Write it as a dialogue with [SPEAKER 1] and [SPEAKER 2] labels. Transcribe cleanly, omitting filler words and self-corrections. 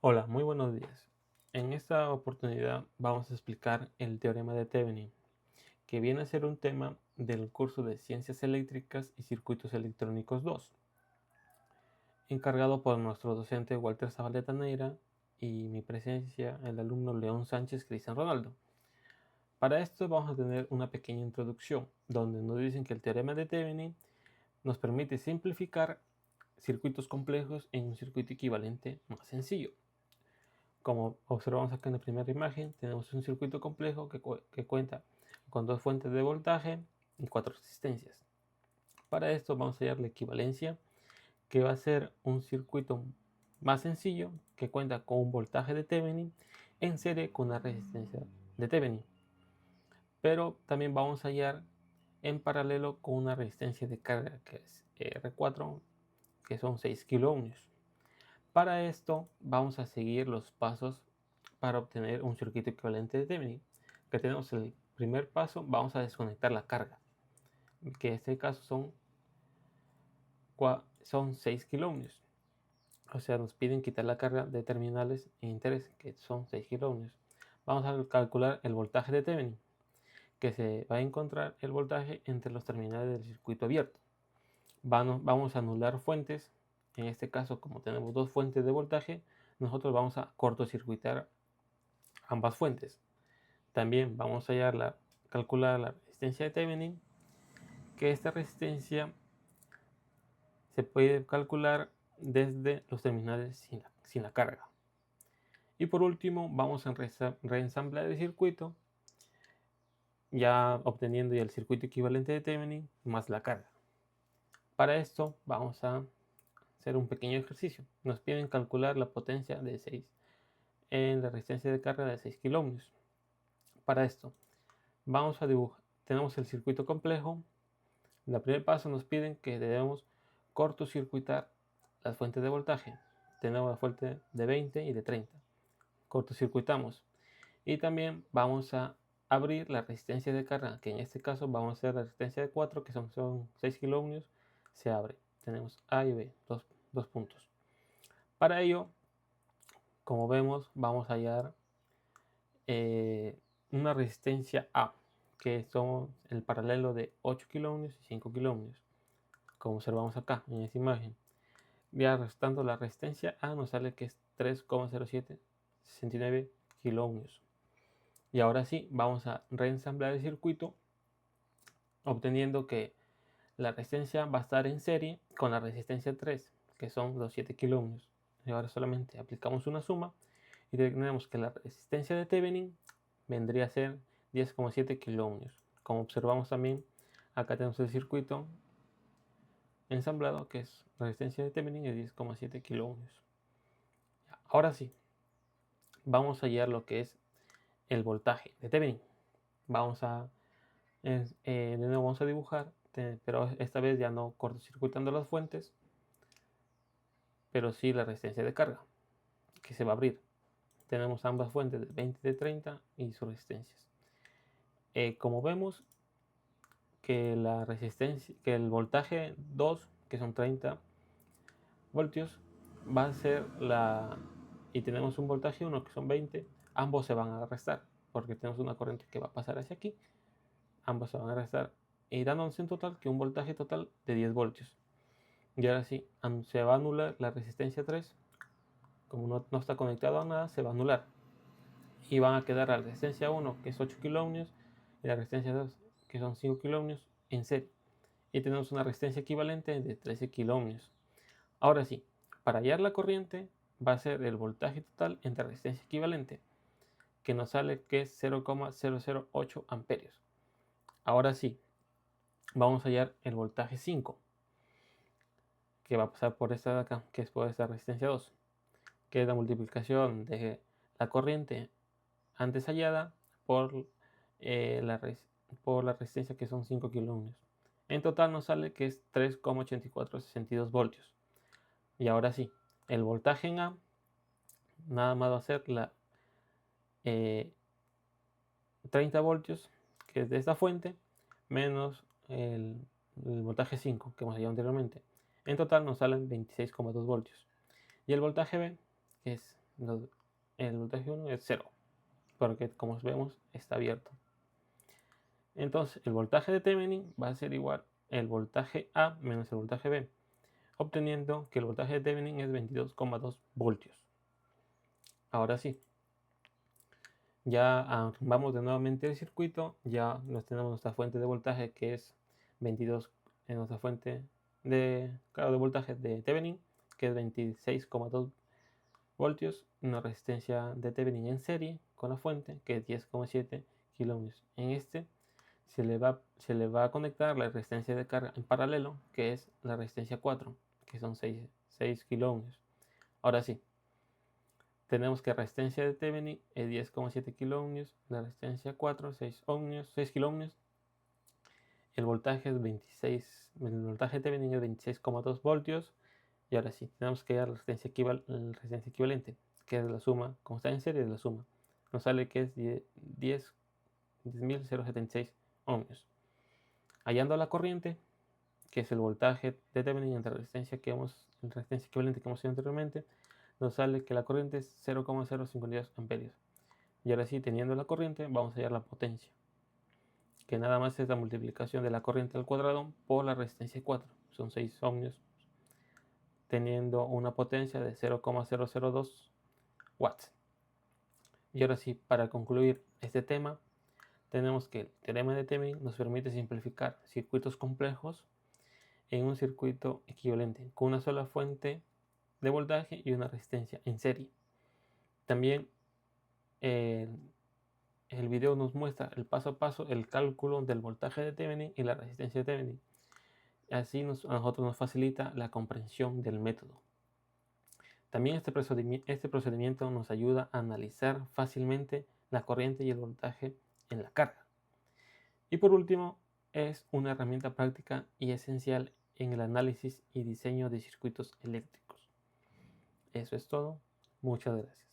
[SPEAKER 1] Hola, muy buenos días. En esta oportunidad vamos a explicar el teorema de Thevenin, que viene a ser un tema del curso de Ciencias Eléctricas y Circuitos Electrónicos 2, encargado por nuestro docente Walter Zabaleta Neira y mi presencia, el alumno León Sánchez Cristian Ronaldo. Para esto vamos a tener una pequeña introducción, donde nos dicen que el teorema de Thevenin nos permite simplificar circuitos complejos en un circuito equivalente más sencillo. Como observamos acá en la primera imagen, tenemos un circuito complejo que cuenta con dos fuentes de voltaje y cuatro resistencias. Para esto vamos a hallar la equivalencia, que va a ser un circuito más sencillo que cuenta con un voltaje de Thevenin en serie con una resistencia de Thevenin. Pero también vamos a hallar en paralelo con una resistencia de carga que es R4, que son 6 kiloohmios. Para esto vamos a seguir los pasos para obtener un circuito equivalente de Thevenin. Que tenemos el primer paso, vamos a desconectar la carga, que en este caso son 6 kiloohmios. O sea, nos piden quitar la carga de terminales e interés, que son 6 kiloohmios. Vamos a calcular el voltaje de Thevenin, que se va a encontrar el voltaje entre los terminales del circuito abierto. Vamos a anular fuentes. En este caso, como tenemos dos fuentes de voltaje, nosotros vamos a cortocircuitar ambas fuentes. También vamos a calcular la resistencia de Thevenin, que esta resistencia se puede calcular desde los terminales sin la carga. Y por último vamos a reensamblar el circuito, ya obteniendo ya el circuito equivalente de Thevenin más la carga. Para esto vamos a hacer un pequeño ejercicio. Nos piden calcular la potencia de 6 en la resistencia de carga de 6 kiloohmios. Para esto vamos a dibujar, tenemos el circuito complejo. En el primer paso nos piden que debemos cortocircuitar las fuentes de voltaje. Tenemos la fuente de 20 y de 30. Cortocircuitamos. Y también vamos a abrir la resistencia de carga, que en este caso vamos a hacer la resistencia de 4, que son 6 kiloohmios. Se abre. Tenemos A y B, dos puntos. Para ello, como vemos, vamos a hallar una resistencia A, que son el paralelo de 8 kiloohmios y 5 kiloohmios, como observamos acá en esta imagen. Ya restando la resistencia A nos sale que es 3,0769 kiloohmios. Y ahora sí, vamos a reensamblar el circuito, obteniendo que la resistencia va a estar en serie con la resistencia 3, que son los 7 kiloohmios. Y ahora solamente aplicamos una suma y tenemos que la resistencia de Thevenin vendría a ser 10,7 kiloohmios. Como observamos también, acá tenemos el circuito ensamblado, que es la resistencia de Thevenin de 10,7 kiloohmios. Ahora sí, vamos a hallar lo que es el voltaje de Thevenin. De nuevo vamos a dibujar, pero esta vez ya no cortocircuitando las fuentes, pero sí la resistencia de carga, que se va a abrir. Tenemos ambas fuentes de 20 y de 30 y sus resistencias. Como vemos que la resistencia, que el voltaje 2, que son 30 voltios, va a ser y tenemos un voltaje 1, que son 20, ambos se van a restar, porque tenemos una corriente que va a pasar hacia aquí, ambos se van a restar, y dándonos en total que un voltaje total de 10 voltios. Y ahora sí, se va a anular la resistencia 3, como no está conectado a nada, se va a anular. Y van a quedar la resistencia 1, que es 8 kiloohmios, y la resistencia 2, que son 5 kiloohmios, en serie. Y tenemos una resistencia equivalente de 13 kiloohmios. Ahora sí, para hallar la corriente va a ser el voltaje total entre resistencia equivalente, que nos sale que es 0,008 amperios. Ahora sí, vamos a hallar el voltaje 5, que va a pasar por esta de acá, que es por esta resistencia 2, que es la multiplicación de la corriente antes hallada por, por la resistencia, que son 5 kiloohmios. En total nos sale que es 3,8462 voltios. Y ahora sí, el voltaje en A nada más va a ser la 30 voltios, que es de esta fuente, menos el voltaje 5 que hemos hallado anteriormente. En total nos salen 26,2 voltios. Y el voltaje B, que es El voltaje 1 es 0, porque como vemos está abierto. Entonces el voltaje de Thevenin va a ser igual el voltaje A menos el voltaje B, obteniendo que el voltaje de Thevenin es 22,2 voltios. Ahora sí, ya vamos de nuevamente el circuito, ya tenemos nuestra fuente de voltaje que es 22 en nuestra fuente de voltaje de Thevenin, que es 26,2 voltios, una resistencia de Thevenin en serie con la fuente que es 10,7 kiloohms. En este se le va a conectar la resistencia de carga en paralelo, que es la resistencia 4, que son 6 kiloohms. Ahora sí, tenemos que la resistencia de Thevenin es 10,7 kiloohms, la resistencia 4, 6 kiloohms. El voltaje es 26, el voltaje de Thevenin es 26,2 voltios. Y ahora sí, tenemos que dar la resistencia equivalente, que es la suma, como está en serie, es la suma. Nos sale que es 10.076 ohmios. Hallando la corriente, que es el voltaje de Thevenin entre la resistencia equivalente que hemos hecho anteriormente, nos sale que la corriente es 0,052 amperios. Y ahora sí, teniendo la corriente, vamos a hallar la potencia, que nada más es la multiplicación de la corriente al cuadrado por la resistencia 4, son 6 ohmios, teniendo una potencia de 0,002 watts. Y ahora sí, para concluir este tema, tenemos que el teorema de Thevenin nos permite simplificar circuitos complejos en un circuito equivalente con una sola fuente de voltaje y una resistencia en serie. También el video nos muestra el paso a paso el cálculo del voltaje de Thevenin y la resistencia de Thevenin. Así a nosotros nos facilita la comprensión del método. También este procedimiento nos ayuda a analizar fácilmente la corriente y el voltaje en la carga. Y por último, es una herramienta práctica y esencial en el análisis y diseño de circuitos eléctricos. Eso es todo. Muchas gracias.